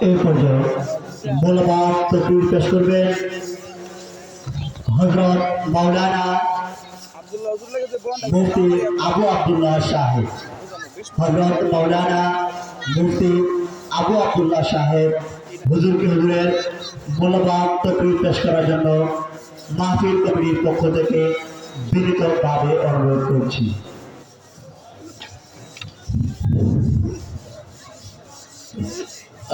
এই পর্যায়ে মূল্যবান তকবীর পেশ করবেন হযরত মাওলানা মুফতি আবু আব্দুল্লাহ সাহেব। হযরত মাওলানা মুফতি আবু আব্দুল্লাহ সাহেব হুজুরকে হুজুরের মূল্যবান তকবীর পেশ করার জন্য মাহফিল কমিটির পক্ষ থেকে বিনীতভাবে অনুরোধ করছি।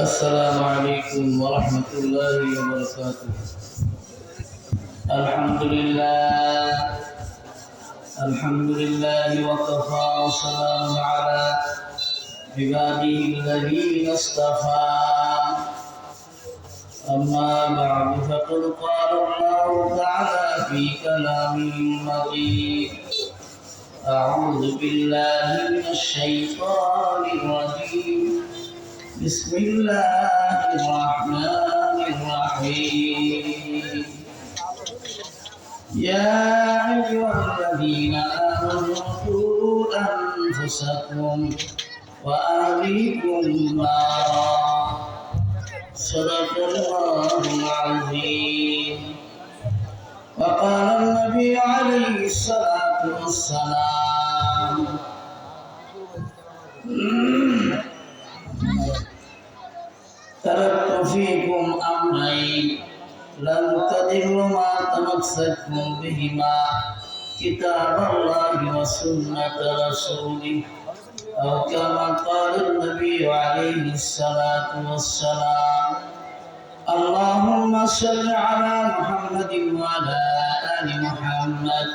السلام عليكم ورحمة الله وبركاته. الحمد لله وكفى وسلام على عباده الذين اصطفى. أما بعد فقد قال الله تعالى في كلامه المجيد: أعوذ بالله من الشيطان الرجيم. بسم الله الرحمن الرحيم. يا أيها الذين آمنوا قوا أنفسكم وأهليكم نارا. صدق الله العظيم. وقال النبي عليه الصلاة والسلام: تركت فيكم أمرين لن تضلوا ما تمسكتم بهما كتاب الله وسنة رسوله، أو كما قال النبي عليه الصلاة والسلام. اللهم صل على محمد وعلى آل محمد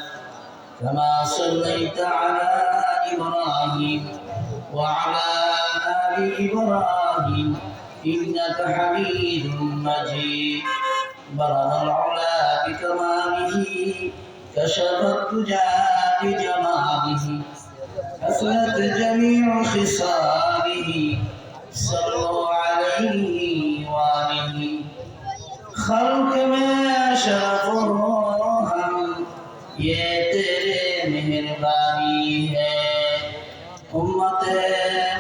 كما صليت على إبراهيم وعلى آل إبراهيم إنك حميد مجيد. بلغ العلا بكماله كشف الدجى بجماله حسنت جميع خصاله. صلوا عليه وآله. خلق में शरफ हम ये तेरे मेहरबानी है. उम्मत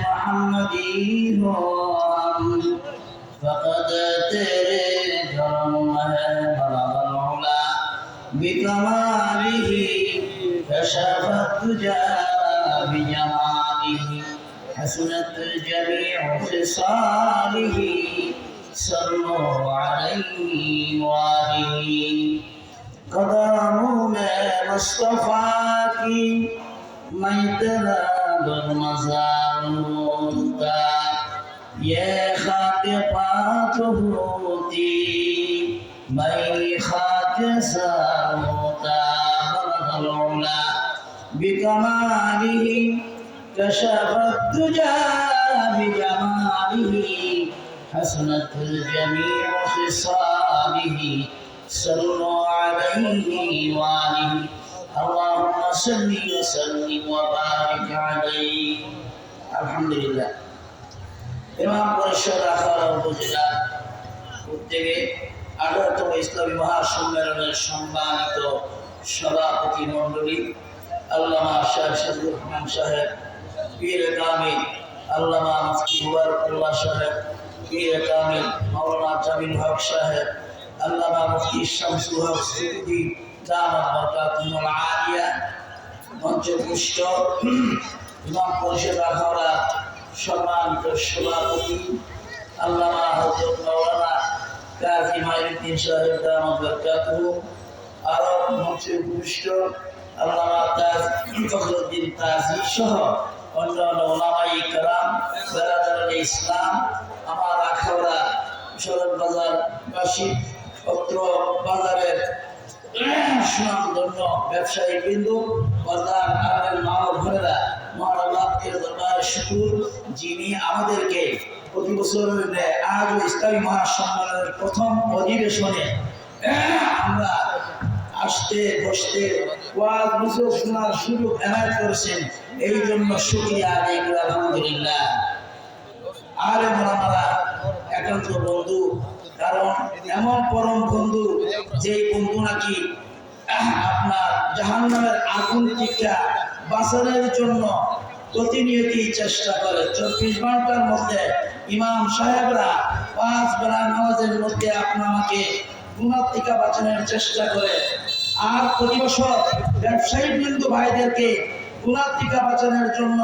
मोहम्मदी हो फकत तेरे करम है. बलग अलउला बिकमालिही कशफ अद्दुजा बिजमालिही हसनत जमीउ खिसालिही. सल्लु अलैहि वालिही. कदमों में मुस्तफा की मैं तेरा गुलमजार होता. ये खाक पाक होती मैं खाक सार होता. बलग अलउला बिकमालिही कशफ अद्दुजा बिजमालिही हसनत जमीउ खिसालिही. सल्लु अलैहि वालिही. اللهم صل وسلم وبارك عليه. আলহামদুলিল্লাহ। ইমাম পরিষদ আখাউড়া উপজেলা উদ্যোগে 18তম ইসলামী মহাসম্মেলনের সম্মানিত সভাপতি মণ্ডলী আল্লামা শাহ সাদুর রহমান সাহেব, পীর কামিল আল্লামা মুফতি মুবারকুল্লাহ সাহেব, পীর কামিল মাওলানা জামিল হক সাহেব, আল্লামা মুফতি শামসুল হক সিদ্দিকী দামাত বরকাতুহুল আলিয়া, মঞ্চপুষ্ট ইমাম পরিষদ আখাউড়া সম্মানিত সভাপতি আল্লামা হযরত মাওলানা কাজী মাইনুদ্দিন সাহেব দামাত বরকাতুহু, আরো মঞ্চপুষ্ট আল্লামা ফখরুদ্দিন তাজি সহ অন্যান্য ওলামায়ে কেরাম, বেরাদারানে ইসলাম, আমার আখাউড়া সদর বাজারবাসী, অত্র বাজারের সুনামধন্য ব্যবসায়ী বিন্দু, বাজার আড়ালের মা ও বোনেরা, মহান আল্লাহর দরবারে শুকর, যিনি আমাদেরকে প্রতি বছরের আজ ইসলামী মহাসম্মেলনের প্রথম অধিবেশনে আমরা আসতে বসতে ওয়াজ নসিহত শোনার সুযোগ এনায়েত করেছেন। এই জন্য শুকরিয়া আদায় করি আলহামদুলিল্লাহ। আলেম ওলামারা, একান্ত বন্ধু কারণ এমন পরম বন্ধু, যে বন্ধু নাকি আপনার জাহান্নামের আগুন থেকে বাঁচানোর জন্য প্রতিনিয়ত চেষ্টা করে। 24 ঘন্টার মধ্যে ইমাম সাহেবরা 5 বেলা নামাজের মধ্যে আপনাকে গুনাহ থেকে বাঁচানোর চেষ্টা করে। আর প্রতি বছর ব্যবসায়ী বিন্দু ভাইদেরকে গুনাহ থেকে বাঁচানোর জন্য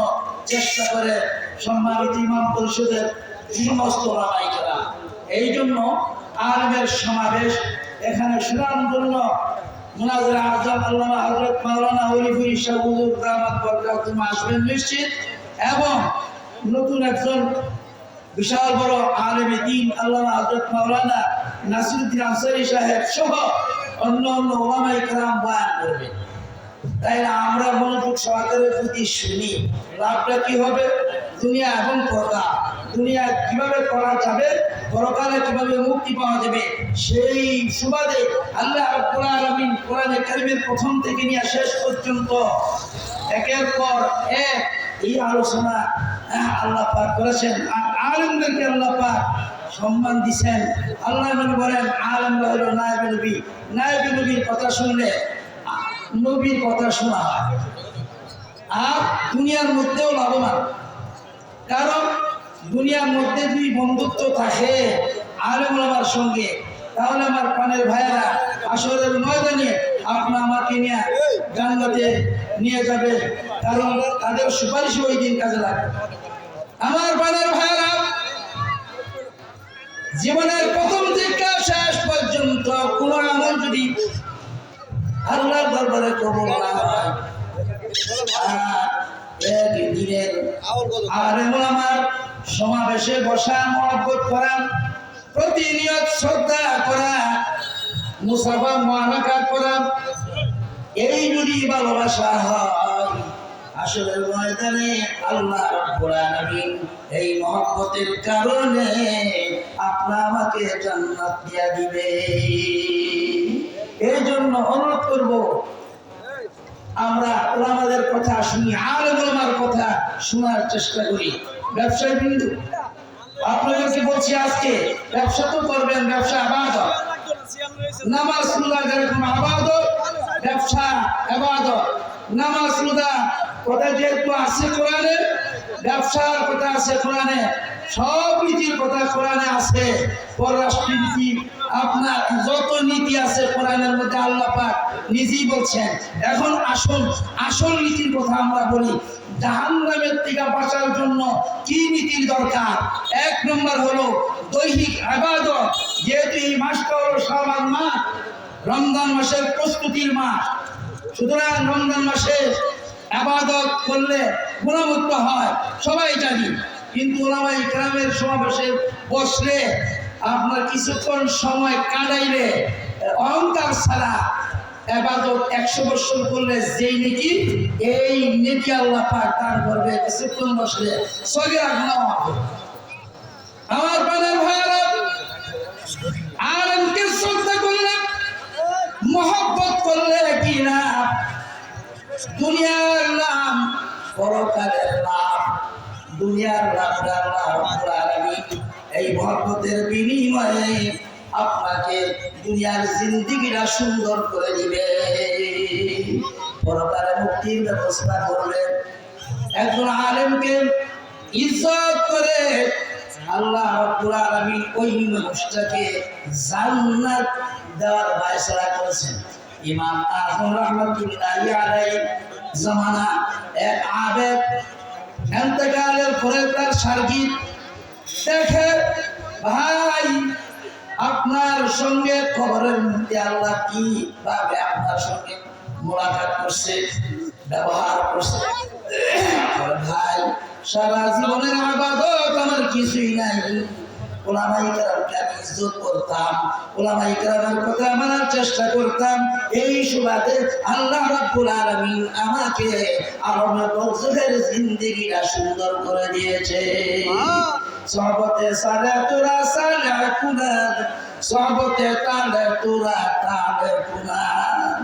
চেষ্টা করে সম্মানিত ইমাম পরিষদের সমস্ত ওলামায়ে। এই জন্য আলেমের সমাবেশ এখানে শোনার জন্য মুনাজির আজম আল্লামা হযরত মাওলানা ওলিপুর শাহ হুজুর দামাত বরকাতুহ আসবেন নিশ্চিত, এবং নতুন একজন বিশাল বড় আলেম দ্বীন আল্লামা হযরত মাওলানা নাসিরউদ্দিন আনসারী সাহেব সহ অন্য অন্য ওলামায়ে কেরাম বয়ান করবেন। তাই আমরা মনোযোগ সহকারে যদি শুনি, লাভটা কি হবে? দুনিয়া এবং পরকাল, দুনিয়া কিভাবে করা যাবে, পরকালে কিভাবে মুক্তি পাওয়া যাবে, সেই সুবাদে আল্লাহ রাব্বুল আলামিন কোরআনে কারীমের প্রথম থেকে নিয়ে শেষ পর্যন্ত একের পর এক এই আলোচনা আল্লাহ পাক করেছেন। আর আলেমদেরকে আল্লাহ পাক সম্মান দিয়েছেন। আল্লাহ নবী বলেন, আলেমরা হলো নায়েবে নবী। নায়েবে নবীর কথা শুনলে নবীর কথা শোনা হয়। আর দুনিয়ার মধ্যেও লাভবান, কারণ দুনিয়ার মধ্যে যদি বন্ধুত্ব থাকে আলেম ওলামার সঙ্গে, তাহলে আমার প্রাণের ভাইয়েরা আসরের ময়দানে আমাকে নিয়ে জান্নাতে নিয়ে যাবে, কারণ তাদের সুপারিশ ওই দিন কাজে লাগবে। আমার প্রাণের ভাইয়েরা, জীবনের প্রথম থেকে শেষ পর্যন্ত কোনো আমল যদি আল্লাহর দরবারে কবুল না হয়, একদিনের আলেম ওলামার সমাবেশে বসা, মহব্বত করা, প্রতিনিয়ত শ্রদ্ধা করা, মুসাফা মুআনাকাত করা, এই যদি ভালোবাসা হয়, আসরের ময়দানে আল্লাহ রাব্বুল আলামিন এই মহব্বতের কারণে আমাকে জান্নাত দিয়া দিবে। এই জন্য অনুরোধ করব, আমরা ওলামাদের কথা শুনি, আলেম ওলামার কথা শোনার চেষ্টা করি। ব্যবসায়ী বিন্দু, আপনাদেরকে বলছি, আজকে ব্যবসা তো করবেন, ব্যবসা ইবাদত। নামাজ রোজা যেরকম ইবাদত, ব্যবসা ইবাদত। নামাজ রোজা কথা যেহেতু আছে কোরআনে, ব্যবসার কথা আছে কোরআনে, সব নীতির কথা কোরআনে আছে। পররাষ্ট্র নীতি, আপনার যত নীতি আছে কোরআনের মধ্যে আল্লাহ পাক নিজেই বলছেন। এখন আসল আসল নীতির কথা আমরা বলি। জাহান্নামের থেকে বাঁচার জন্য কি নীতির দরকার? 1 নম্বর হলো দৈহিক ইবাদত। যেহেতু এই মাসটা হলো শাবান মাস, রমজান মাসের প্রস্তুতির মাস, সুতরাং রমজান মাসে ইবাদত করলে গুণমুক্ত হয়, সবাই জানি। কিন্তু ওলামায়ে কেরামের সমাবেশে বসলে, আপনার কিছুক্ষণ সময় কাটাইলে, অহংকার ছাড়া ইবাদত 100 বছর করলে যেই নেকি, এই নেকি আল্লাহ পাক দান করবে কিছুক্ষণ বসলে সগীরা গুনাহ হবে। আমার প্রাণের ভাইয়েরা, আলেমকে শ্রদ্ধা করলে, মহব্বত করলে কি না? দুনিয়ার নাম, পরকালের লাভ। দুনিয়ার লাভটা আল্লাহ রাব্বুল আলামিন এই মহব্বতের বিনিময়ে আপনাকে দুনিয়ার জিন্দেগিটা সুন্দর করে দিবে, পরকালে মুক্তির ব্যবস্থা করবেন। একজন আলেমকে ইজ্জত করে আল্লাহ রাব্বুল আলামিন ওই মানুষটাকে জান্নাত দেওয়ার ফয়সালা করেছেন। ইমাম আযম রাহমাতুল্লাহি আলাইহি জামানা এক আবেদ ইন্তেকালের পরে তার শাগির্দ দেখে, ভাই আপনার সঙ্গে কবরের মধ্যে আল্লাহ কি ভাবে আপনার সঙ্গে মোলাকাত করছে, ব্যবহার করছে। ভাই সারা জীবনের ইবাদত আমার কিছুই নাই, ওলামায়ে কেরামকে আমি ইজ্জত করতাম, ওলামায়ে কেরামের কথা মানার চেষ্টা করতাম, এই সুবাদে আল্লাহ রাব্বুল আলামিন আমাকে আরবে বরজখের জিন্দেগিটা সুন্দর করে দিয়েছে। সহবতে সালে তোরা সালে কুনার, সহবতে তালে তোরা তালে Kunar,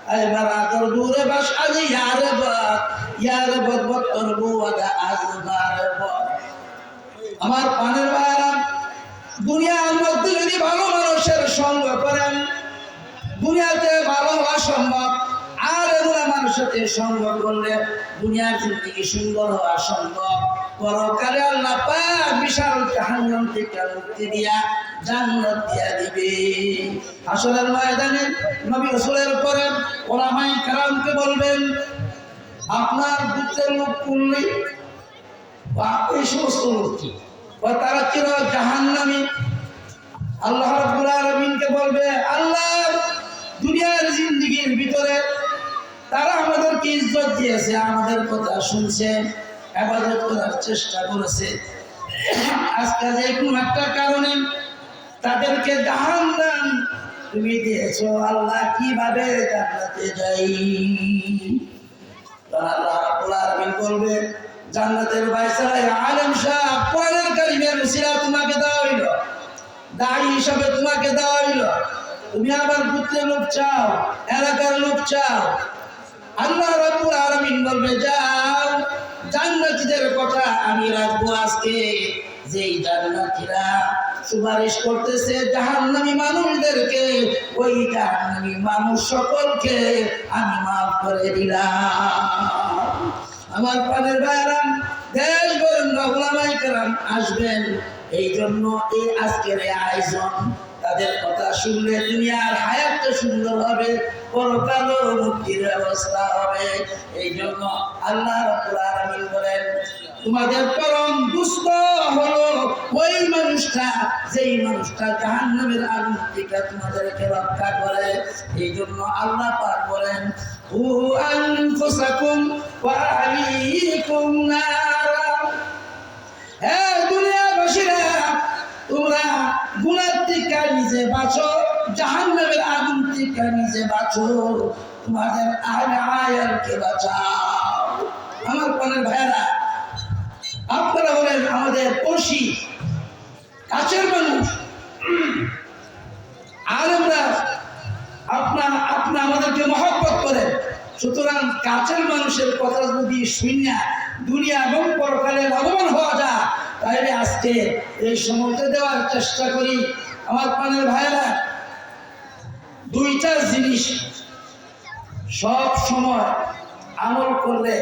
ay barador dure baş ali yare bot torbu ada azbar bot। আমার পানের ভাইরা, দুনিয়ার মধ্যে যদি ভালো মানুষের সঙ্গ করেন দুনিয়াতে ভালো হওয়া সম্ভব, আর এগুলা মানুষের সাথে সঙ্গ করলে দুনিয়ার জিন্দেগি সুন্দর হওয়া সম্ভব। পরকালে আল্লাহ পাক বিশাল জাহান্নাম থেকে মুক্তি দিয়া জান্নাত দিয়া দিবে। হাসরের ময়দানে নবী রাসূলের পরে ওলামায়ে কেরামকে বলবেন, আপনার বুঝের লোক করলে বা এই সমস্ত লোক কি তারা চির জাহান্নামী। আল্লাহ রাব্বুল আলামিনকে বলবে, আল্লাহ দুনিয়ার জিন্দেগির ভিতরে তারা আমাদেরকে ইজ্জত দিয়েছে, আমাদের কথা শুনছে, ইবাদত করার চেষ্টা করেছে, আজকে যে কোনো একটা কারণে তাদেরকে জাহান্নাম তুমি দিয়েছো, আল্লাহ কিভাবে জান্নাতে যাই? আল্লাহ রাব্বুল আলামিন বলবে, জান্নাতের বাইসারাই আলেম সাহেব কোরআনের কারিমের মুসিরা তোমাকে দেওয়া হইল, দাড়ি হিসাবে তোমাকে দেওয়া হইল, তুমি আবার পুত্রের লোক চাও, এলাকার লোক চাও। আল্লাহ রাব্বুল আলামিন বলবে, যাও জান্নাতীদের কথা আমি রাখবো। আজকে যেই জান্নাতীরা সুপারিশ করতেছে জাহান্নামী মানুষদেরকে, ওই জাহান্নামী মানুষ সকলকে আমি মাফ করে দিলাম। আমার প্রাণের ভাইরা, দেশ বরেণ্য ওলামায়ে কেরাম আসবেন, এই জন্য এই আজকের এই আয়োজন। তাদের কথা শুনলে দুনিয়ার হায়াতটা সুন্দর হবে, পরকালও মুক্তির ব্যবস্থা হবে। এই জন্য আল্লাহ রাব্বুল আলামিন বলেন, তোমাদের পরম দুষ্ট হলো ওই মানুষটা, যেই মানুষটা জাহান্নামের আগুন থেকে তোমাদেরকে রক্ষা করে। এই জন্য আল্লাহ পাক বলেন, কু আনফুসাকুম ওয়া আহলিকুম নারা। হে দুনিয়াবাসীরা, তোমরা গুনাহ থেকে নিজে বাঁচো, জাহান্নামের আগুন থেকে নিজে বাঁচো, তোমাদের আহলে আয়ালকে বাঁচাও। আমার প্রাণের ভাইয়েরা, আপনারা হলেন আমাদের পড়শি, কাছের মানুষ। আলেমরা আপনা আমাদেরকে মহব্বত করেন, সুতরাং কাছের মানুষের কথা যদি শুনিয়া দুনিয়া এবং পরকালে লাভবান হওয়া যায়, তাইলে আজকে এই সময়টা দেওয়ার চেষ্টা করি। আমার প্রাণের ভাইয়েরা, দুইটা জিনিস সব সময় আমল করলে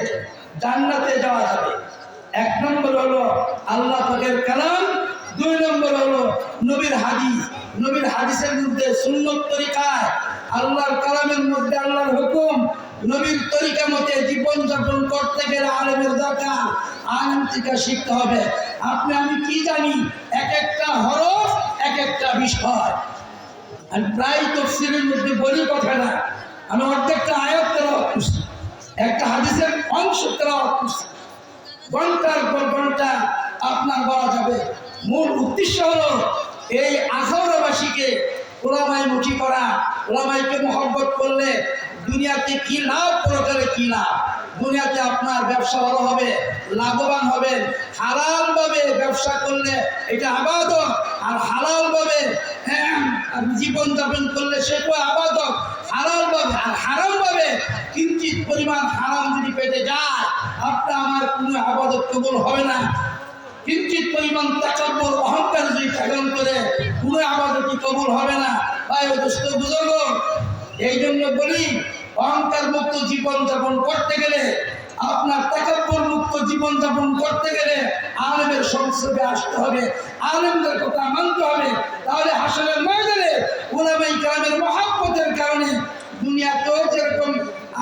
জান্নাতে যাওয়া যাবে। এক নম্বর হলো আল্লাহ পাকের কালাম, দুই নম্বর হলো নবীর হাদিস। নবীর হাদিসের মধ্যে সুন্নত তরিকায়, আল্লাহর কালামের মধ্যে আল্লাহর হুকুম, নবীর তরিকা মতে জীবন যাপন করতে গেলে আলেমের দরকার, আলেম থেকে শিখতে হবে। আপনি আমি কি জানি, এক একটা হরফ এক একটা বিষয়। আমি প্রায় তাফসীরের মধ্যে বলি কথাটা, আমি অর্ধেকটা আয়াত তেলাওয়াত করছি, একটা হাদিসের অংশ তেলাওয়াত করছি, ঘন্টার পর ঘন্টা আপনার বলা যাবে। মূল উদ্দেশ্য হলো এই আখাউড়াবাসীকে ওলামাইমুখী করা। ওলামাইকে মহব্বত করলে দুনিয়াতে কি লাভ, পরকালে কি লাভ। দুনিয়াতে আপনার ব্যবসা ভালো হবে, লাভবান হবেন। হালাল ভাবে ব্যবসা করলে এটা আবাদত, আর হালাল ভাবে জীবন যাপন করলে সেটা আবাদত। হালাল ভাবে আর হারাম ভাবে কিঞ্চিত পরিমাণ হারাম যদি পেতে যায়, আপনার আমার কোনো আবাদত কবুল হবে না। কিঞ্চিত পরিমাণ তাকাব্বুর অহংকার যদি ধারণ করে, কোনো আবাদতই কবুল হবে না। ভাই ও দোস্ত বুজুর্গ, এই জন্য বলি, অহংকার মুক্ত জীবন যাপন করতে গেলে, আপনার তাকাব্বুর মুক্ত জীবন যাপন করতে গেলে আলেমের সংস্রবে আসতে হবে, আলেমদের কথা মানতে হবে। তাহলে হাসরের ময়দানে উলামায়ে কেরামের মহব্বতের কারণে দুনিয়াতেও যেরকম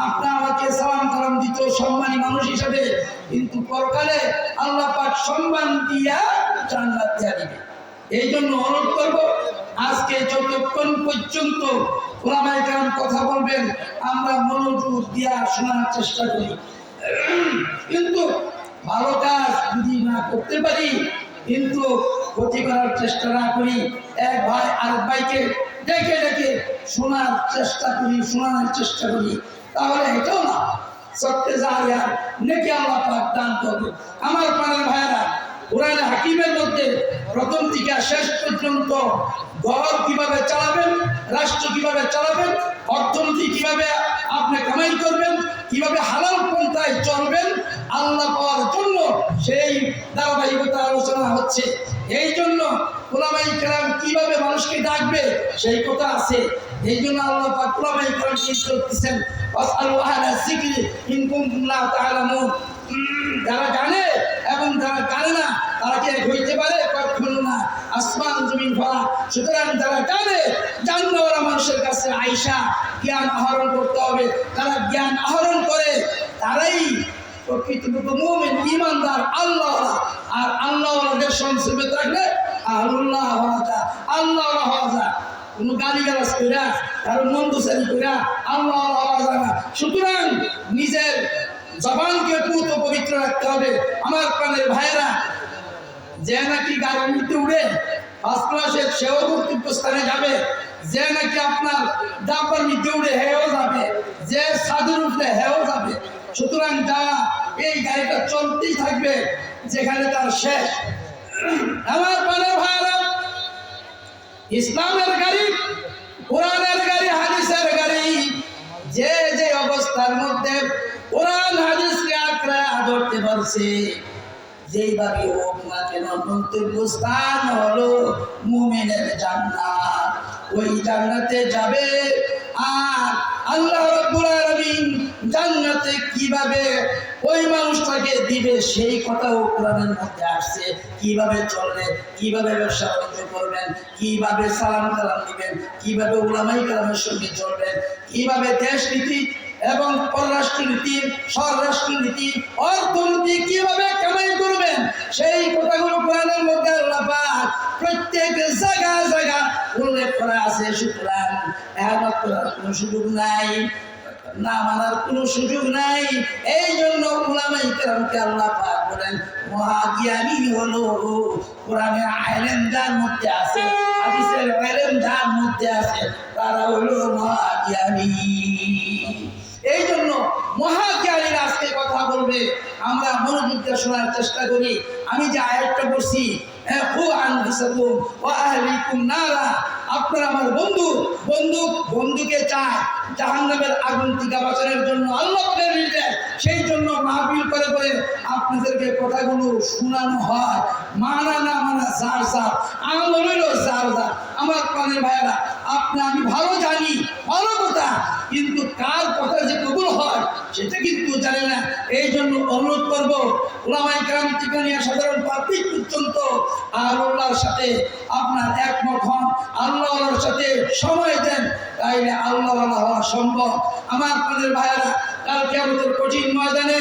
আপনি আমাকে সালাম কালাম দিত সম্মানী মানুষ হিসাবে, কিন্তু পরকালে আল্লাহ পাক সম্মান দিয়া জান্নাত দিয়া দিবে। এই জন্য অনুরোধ করব, আজকে যতক্ষণ পর্যন্ত ওলামায়ে কেরাম কথা বলবেন আমরা মনোযোগ দিয়া শোনার চেষ্টা করি। কিন্তু ভালো কাজ যদি না করতে পারি, কিন্তু ক্ষতি করার চেষ্টা না করি, এক ভাই আরেক ভাইকে ডেকে ডেকে শোনার চেষ্টা করি, শোনানোর চেষ্টা করি, তাহলে এটাও না সত্যি জারিয়া নেকি আল্লাহ পাক দান করবে। আমার প্রাণের ভাইয়েরা, কোরআনে হাকিমের মধ্যে প্রথম থেকে শেষ পর্যন্ত ঘর কিভাবে চালাবেন, রাষ্ট্র কিভাবে চালাবেন, অর্থনীতি কিভাবে আপনি কামাই করবেন, কিভাবে হালাল পন্থায় চলবেন আল্লাহ পাওয়ার জন্য, সেই ধারাবাহিকতা আলোচনা হচ্ছে। এই জন্য ওলামায়ে কেরাম কিভাবে মানুষকে সেই কথা আছে। এই জন্য আল্লাহ পাক কোরআনে কারীম করতেছেন ওয়াসআলু আহলা যিকরি ইন কুনতুম লা তা'লামুন। যারা জানে এবং যারা জানে না তারা কি এক হইতে পারে? কখনো না। আসমান জমিন ভরা। সুতরাং যারা জানে জাননেওয়ালা মানুষের কাছে আইসা জ্ঞান আহরণ করতে হবে। যারা জ্ঞান আহরণ করে তারাই প্রকৃত মুমিন, ঈমানদার, আল্লাহওয়ালা। আর আল্লাহওয়ালাদের সংসর্গে থাকলে আল্লাহ হওয়া যায়, আল্লাহওয়ালা হওয়া যায়। কোনো গালিগালাজ কইরা কারো মন্দসারি কইরা আল্লাহওয়ালা হওয়া যায় না। সুতরাং নিজের জবানকে পুত পবিত্র রাখতে হবে। আমার প্রাণের ভাইয়েরা, যে নাকি গাড়ির মধ্যে উড়ে ফার্স্ট ক্লাসে সেও গন্তব্য স্থানে যাবে, যে নাকি আপনার ডাব্বার মধ্যে উড়ে হেও যাবে, যে ছাদের উঠলে হেও যাবে। সুতরাং যারা এই গাড়িটা চলতেই থাকবে যেখানে তার শেষ। আমার প্রাণের ভাইয়েরা, ইসলামের গাড়ি, কোরআনের গাড়ি, হাদিসের গাড়ি, যে যে অবস্থার মধ্যে কোরআন হাদিসকে আঁকড়া ধরতে পারছে, যেইভাবে হোক না কেন গন্তব্যস্থান হলো মুমিনের জান্নাত। ওই জান্নাতে যাবে। আর আল্লাহ রাব্বুল আলামিন জান্নাতে কিভাবে ওই মানুষটাকে দিবে সেই কথাও কোরআনের মধ্যে আসছে। কিভাবে চলবে, কিভাবে ব্যবসা বাণিজ্য করবেন, কিভাবে সালাম কালাম দিবেন, কিভাবে উলামায়ে কেরামের সঙ্গে চলবেন, কিভাবে দেশনীতি এবং পররাষ্ট্রনীতি, স্বরাষ্ট্রনীতি, অর্থনীতি কিভাবে কামাই করবেন, সেই কথাগুলো কোরআনের মধ্যে আল্লাহ পাক প্রত্যেক জায়গায় জায়গায় উল্লেখ করা আছে। সুতরাং এহমত করার কোনো সুযোগ নাই, না মানার কোনো সুযোগ নাই। এই জন্য উলামায়ে কেরামকে আল্লাহ পাক বলেন মহাজ্ঞানী হলো কোরআনের ইলম যার মধ্যে আছে, হাদিসের ইলম যার মধ্যে আছে, তারা হলো মহাজ্ঞানী। এই জন্য মহাজ্ঞানীরা আজকে কথা বলবে, আমরা মনোযোগ দিয়ে শোনার চেষ্টা করি। আমি যে আয়াতটা পড়ছি, আপনার আমার বন্ধু, বন্ধুকে চায় জাহান্নামের আগুন থেকে বাঁচানোর জন্য আল্লাহ পাকের নির্দেশ। সেই জন্য মাহফিল করে করে আপনাদেরকে কথাগুলো শোনানো হয়। মানা না মানা যার যার, আমল হইল যার যার। আমার প্রাণের ভাইয়েরা, আমি ভালো জানি, ভালো কথা, কিন্তু কার কথা যে কবুল হয় সেটা কিন্তু জানি না। এই জন্য অনুরোধ করবো উলামায়ে কেরাম থেকে নিয়ে সাধারণ পাবলিক পর্যন্ত আল্লাহর সাথে আপনার একমত হন, আল্লাহর সাথে সময় দেন, তাইলে আল্লাহওয়ালা হওয়া সম্ভব। আমার প্রাণের ভাইয়েরা, কাল কিয়ামতের কঠিন ময়দানে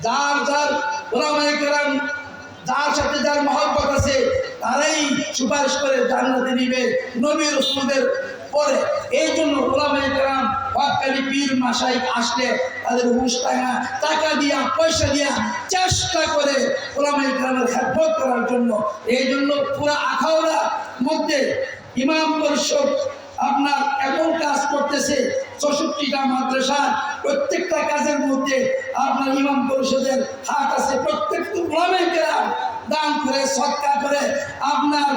যার যার উলামায়ে কেরাম যার সাথে যার মহব্বত আছে তারাই সুপারিশ করে জান্নাতে নিবে নবী রাসূলদের পরে। এই জন্য উলামায়ে কেরাম ওয়াক্কালি পীর মাশাইখ আসলে তাদের হুঁশ টাকা টাকা দিয়া পয়সা দিয়া চেষ্টা করে উলামায়ে কেরামের খেদমত করার জন্য। এই জন্য পুরা আখাউড়া মধ্যে ইমাম পরিষদ আপনার এমন কাজ করতেছে, 64টা মাদ্রাসা, প্রত্যেকটা কাজের মধ্যে আপনার ইমাম পরিষদের হাত আছে। প্রত্যেকটা উলামায়ে কেরাম দান করে, সদকা করে, আপনার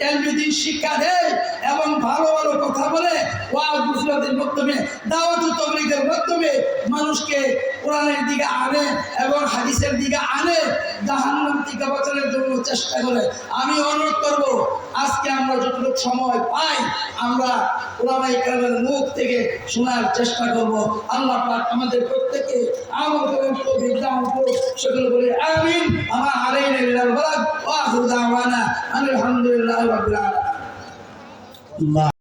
এলবিদিন শিক্ষা দেয় এবং ভালো ভালো কথা বলে, ওয়াজ নসিহতের মাধ্যমে, দাওয়াত ও তাবলীগের মাধ্যমে মানুষকে কোরআনের দিকে আনে এবং হাদিসের দিকে আনে, জাহান্নাম থেকে বাঁচানোর জন্য চেষ্টা করে। আমি অনুরোধ করব, আজকে আমরা যতটুকু সময় পাই আমরা উলামায়ে কেরামের মুখ থেকে শোনার চেষ্টা করব। আল্লাহ পাক আমাদের প্রত্যেককে আমল করার তৌফিক দান করুন। সকলে বলি আমিন। আমা আলাইনা ইল্লাল বালাগ ওয়া আখিরু দাওয়ানা আলহামদুলিল্লাহি রাব্বিল আলামিন।